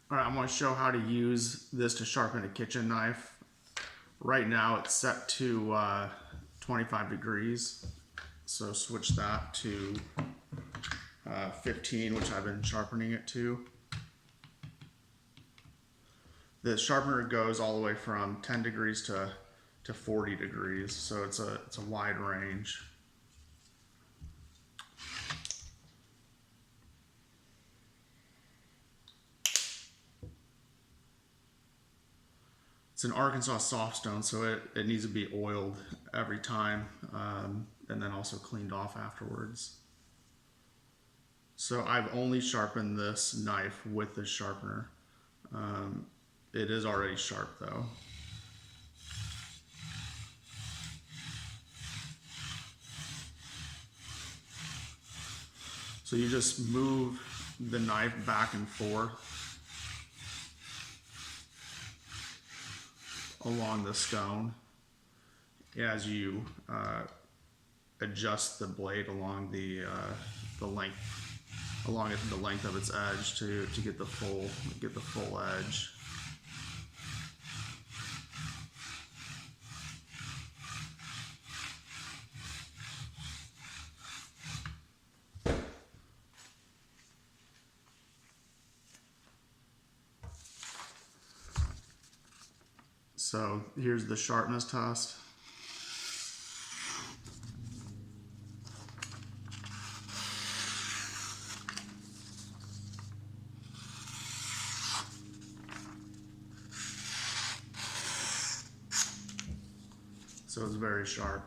All right, I'm going to show how to use this to sharpen a kitchen knife. Right now it's set to 25 degrees. So switch that to 15, which I've been sharpening it to. The sharpener goes all the way from 10 degrees to 40 degrees. So it's a wide range. It's an Arkansas softstone, so it needs to be oiled every time, and then also cleaned off afterwards. So I've only sharpened this knife with this sharpener. It is already sharp though. So you just move the knife back and forth along the stone as you adjust the blade along the length of its edge to get the full edge. So here's the sharpness test. So it's very sharp.